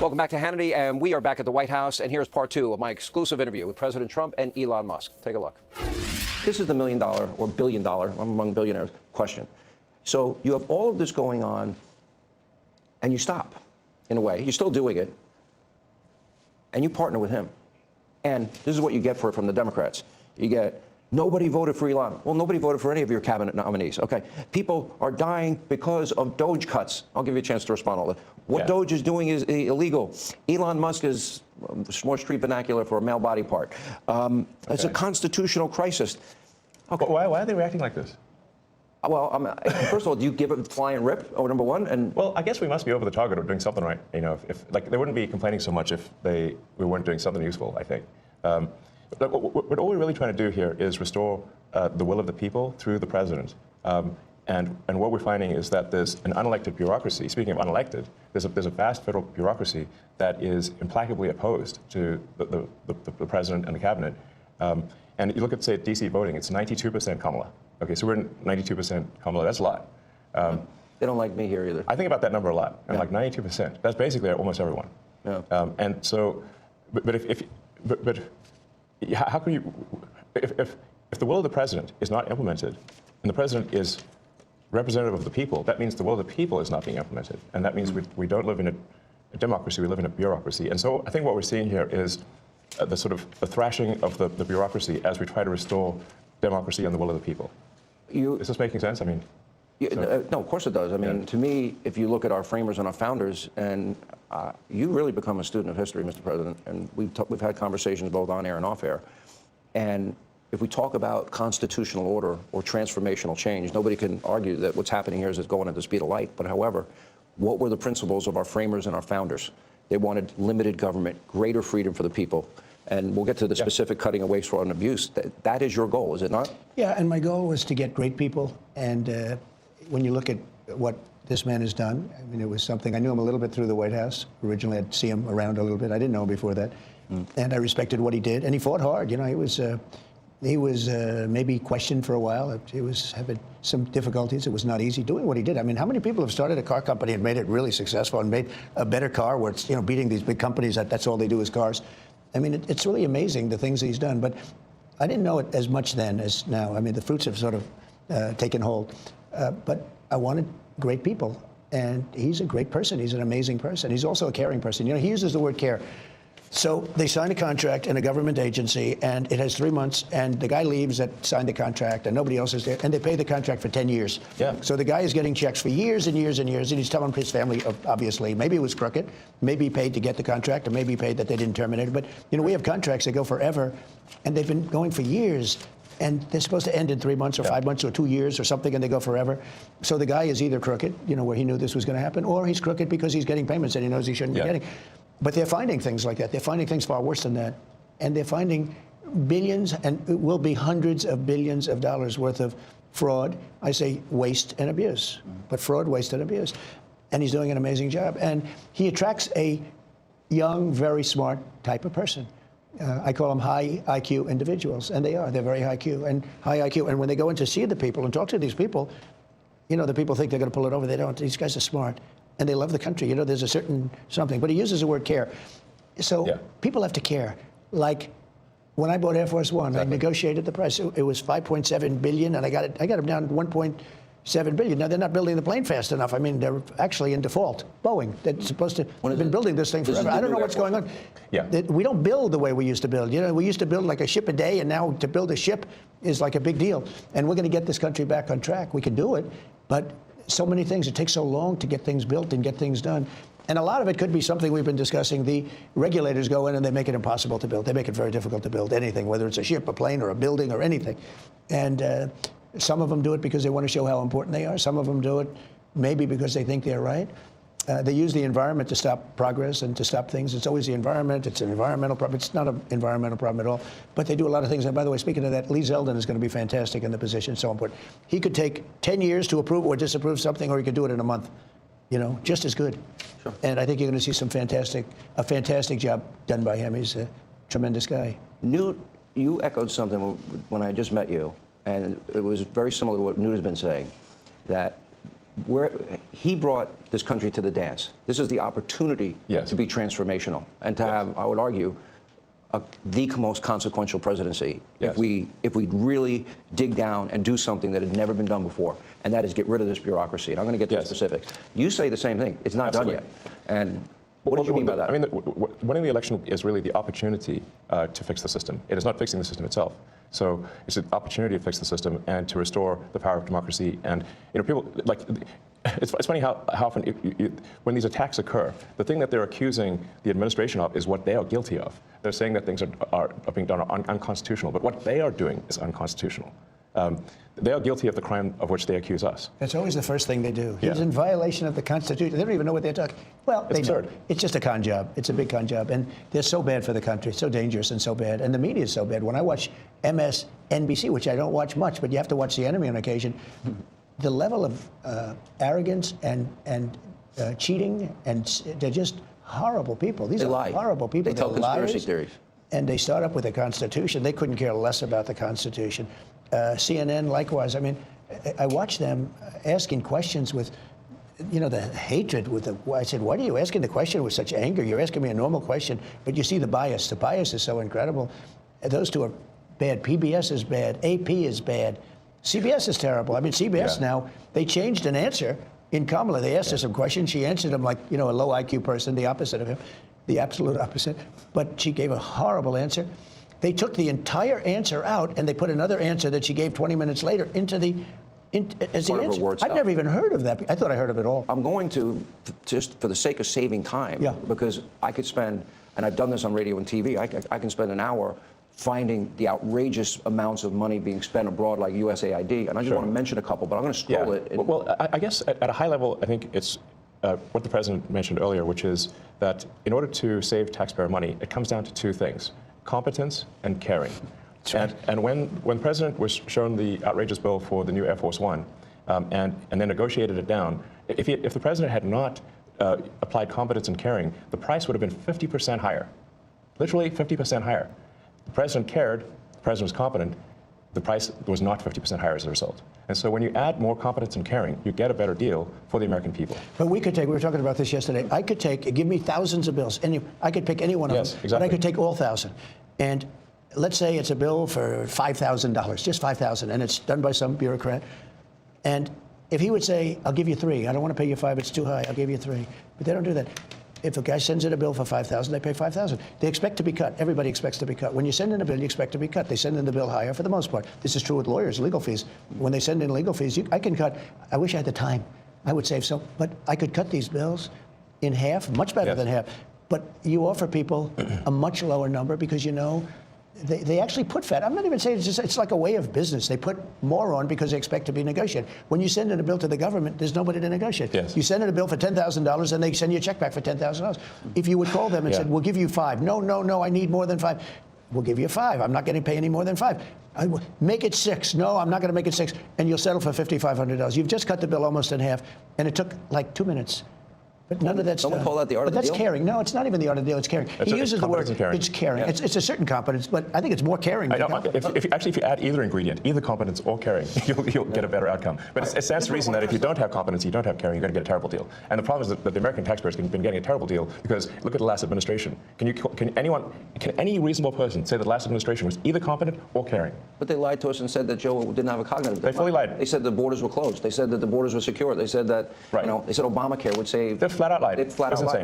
Welcome back to Hannity, and we are back at the White House, and here's part two of my exclusive interview with President Trump and Elon Musk. Take a look. This is the $1 million or $1 billion, among billionaires, question. So you have all of this going on, and you stop, in a way. You're still doing it, and you partner with him. And this is what you get for it from the Democrats. You get, nobody voted for Elon. Well, nobody voted for any of your cabinet nominees. Okay. People are dying because of Doge cuts. I'll give you a chance to respond to all that. What Doge is doing is illegal. Elon Musk is more street vernacular for a male body part. It's a constitutional crisis. Okay. Why are they reacting like this? Well, first of all, do you give a flying rip? Oh, number one, and well, I guess we must be over the target or doing something right. You know, if like they wouldn't be complaining so much if we weren't doing something useful. I think. But what all we're really trying to do here is restore the will of the people through the president. And what we're finding is that there's an unelected bureaucracy. Speaking of unelected, there's a vast federal bureaucracy that is implacably opposed to the president and the cabinet. And you look at, say, D.C. voting, it's 92% Kamala. Okay, so we're 92% Kamala. That's a lot. They don't like me here either. I think about that number a lot. And like 92%. That's basically almost everyone. Yeah. And so, but how can you, if the will of the president is not implemented, and the president is representative of the people, that means the will of the people is not being implemented. And that means we don't live in a democracy, we live in a bureaucracy. And so I think what we're seeing here is the sort of the thrashing of the bureaucracy as we try to restore democracy and the will of the people. Is this making sense? I mean, no, of course it does. I mean, to me, if you look at our framers and our founders, and you really become a student of history, Mr. President, and we've had conversations both on air and off air. And if we talk about constitutional order or transformational change, nobody can argue that what's happening here is it's going at the speed of light. But however, what were the principles of our framers and our founders? They wanted limited government, greater freedom for the people. And we'll get to the specific cutting of waste, fraud, and abuse. That is your goal, is it not? Yeah, and my goal was to get great people. And when you look at what this man has done, I mean, it was something. I knew him a little bit through the White House. Originally, I'd see him around a little bit. I didn't know him before that. And I respected what he did. And he fought hard. You know, he was maybe questioned for a while. He was having some difficulties. It was not easy doing what he did. I mean, how many people have started a car company and made it really successful and made a better car where it's, you know, beating these big companies that's all they do is cars? I mean, it's really amazing the things he's done. But I didn't know it as much then as now. I mean, the fruits have sort of taken hold. But I wanted great people. And he's a great person. He's an amazing person. He's also a caring person. You know, he uses the word care. So they sign a contract in a government agency, and it has 3 months, and the guy leaves that signed the contract, and nobody else is there, and they pay the contract for 10 years. Yeah. So the guy is getting checks for years and years and years, and he's telling his family, obviously, maybe it was crooked, maybe he paid to get the contract, or maybe he paid that they didn't terminate it. But, you know, we have contracts that go forever, and they've been going for years, and they're supposed to end in 3 months or 5 months or 2 years or something, and they go forever. So the guy is either crooked, you know, where he knew this was going to happen, or he's crooked because he's getting payments that he knows he shouldn't be getting. But they're finding things like that. They're finding things far worse than that. And they're finding billions, and it will be hundreds of billions of dollars worth of fraud. I say waste and abuse, but fraud, waste, and abuse. And he's doing an amazing job. And he attracts a young, very smart type of person. I call them high IQ individuals, and they are. They're very high IQ and high IQ. And when they go in to see the people and talk to these people, you know, the people think they're going to pull it over. They don't. These guys are smart. And they love the country. You know, there's a certain something. But he uses the word care. So people have to care. Like when I bought Air Force One, I negotiated the price. It was $5.7 billion, and I got them down to $1.7 billion. Now, they're not building the plane fast enough. I mean, they're actually in default. Boeing, they're supposed to have been building this thing forever. I don't know what's going on. Yeah. We don't build the way we used to build. You know, we used to build like a ship a day, and now to build a ship is like a big deal. And we're going to get this country back on track. We can do it, but so many things. It takes so long to get things built and get things done. And a lot of it could be something we've been discussing. The regulators go in and they make it impossible to build. They make it very difficult to build anything, whether it's a ship, a plane, or a building, or anything. And some of them do it because they want to show how important they are. Some of them do it maybe because they think they're right. They use the environment to stop progress and to stop things. It's always the environment. It's an environmental problem. It's not an environmental problem at all. But they do a lot of things. And by the way, speaking of that, Lee Zeldin is going to be fantastic in the position. So important. He could take 10 years to approve or disapprove something, or he could do it in a month. You know, just as good. Sure. And I think you're going to see a fantastic job done by him. He's a tremendous guy. Newt, you echoed something when I just met you, and it was very similar to what Newt has been saying, that where he brought this country to the dance. This is the opportunity to be transformational and to have, I would argue, the most consequential presidency if we really dig down and do something that had never been done before, and that is get rid of this bureaucracy. And I'm going to get to the specifics. You say the same thing. It's not done yet. And what do you mean by that? I mean, winning the election is really the opportunity to fix the system. It is not fixing the system itself. So it's an opportunity to fix the system and to restore the power of democracy. And people like. It's funny how often, when these attacks occur, the thing that they're accusing the administration of is what they are guilty of. They're saying that things are being done unconstitutional, but what they are doing is unconstitutional. They are guilty of the crime of which they accuse us. That's always the first thing they do. He's in violation of the Constitution. They don't even know what they're talking. Well, they do. It's just a con job. It's a big con job. And they're so bad for the country, so dangerous and so bad. And the media is so bad. When I watch MSNBC, which I don't watch much, but you have to watch the enemy on occasion, the level of arrogance and cheating, and they're just horrible people. These are horrible people. They tell conspiracy theories. And they start up with the Constitution. They couldn't care less about the Constitution. CNN, likewise. I mean, I watch them asking questions with, the hatred. I said, why are you asking the question with such anger? You're asking me a normal question, but you see the bias. The bias is so incredible. Those two are bad. PBS is bad. AP is bad. CBS is terrible. I mean, CBS now, they changed an answer in Kamala. They asked her some questions. She answered them like, a low IQ person, the opposite of him, the absolute opposite. But she gave a horrible answer. They took the entire answer out, and they put another answer that she gave 20 minutes later into as the answer. I've never even heard of that. I thought I heard of it all. I'm going to, just for the sake of saving time, because I could spend, and I've done this on radio and TV, I can spend an hour finding the outrageous amounts of money being spent abroad like USAID. And I just want to mention a couple, but I'm going to scroll it. Well, I guess at a high level, I think it's what the president mentioned earlier, which is that in order to save taxpayer money, it comes down to two things: competence and caring. And when the president was shown the outrageous bill for the new Air Force One and then negotiated it down, if the president had not applied competence and caring, the price would have been 50% higher, literally 50% higher. The president cared, the president was competent, the price was not 50% higher as a result. And so when you add more competence and caring, you get a better deal for the American people. But we were talking about this yesterday, give me thousands of bills. I could pick any one of them, exactly. But I could take all 1,000. And let's say it's a bill for $5,000, just $5,000, and it's done by some bureaucrat. And if he would say, I'll give you 3, I don't want to pay you 5, it's too high, I'll give you 3. But they don't do that. If a guy sends in a bill for $5,000, they pay $5,000. They expect to be cut. Everybody expects to be cut. When you send in a bill, you expect to be cut. They send in the bill higher for the most part. This is true with lawyers, legal fees. When they send in legal fees, I can cut. I wish I had the time. I would save some. But I could cut these bills in half, much better than half. But you offer people a much lower number because they actually put fat. I'm not even saying it's like a way of business. They put more on because they expect to be negotiated. When you send in a bill to the government, there's nobody to negotiate. You send in a bill for $10,000 and they send you a check back for $10,000. If you would call them and said, we'll give you 5. No, I need more than 5. We'll give you 5. I'm not going to pay any more than 5. Make it 6. No, I'm not going to make it 6. And you'll settle for $5,500. You've just cut the bill almost in half. And it took like 2 minutes. But none of that's Someone call that the art of the deal? But that's caring. No, it's not even the art of the deal. It's caring. He uses the word, it's caring. It's a certain competence, but I think it's more caring than competence. If you add either ingredient, either competence or caring, you'll get a better outcome. But it stands to reason that if you don't have competence, you don't have caring, you're going to get a terrible deal. And the problem is that the American taxpayers have been getting a terrible deal because look at the last administration. Can any reasonable person say that the last administration was either competent or caring? But they lied to us and said that Joe didn't have a cognitive decline. They fully lied. They said the borders were closed. They said that the borders were secure. They said that, they said Obamacare would save. They flat out lied. They flat out lied.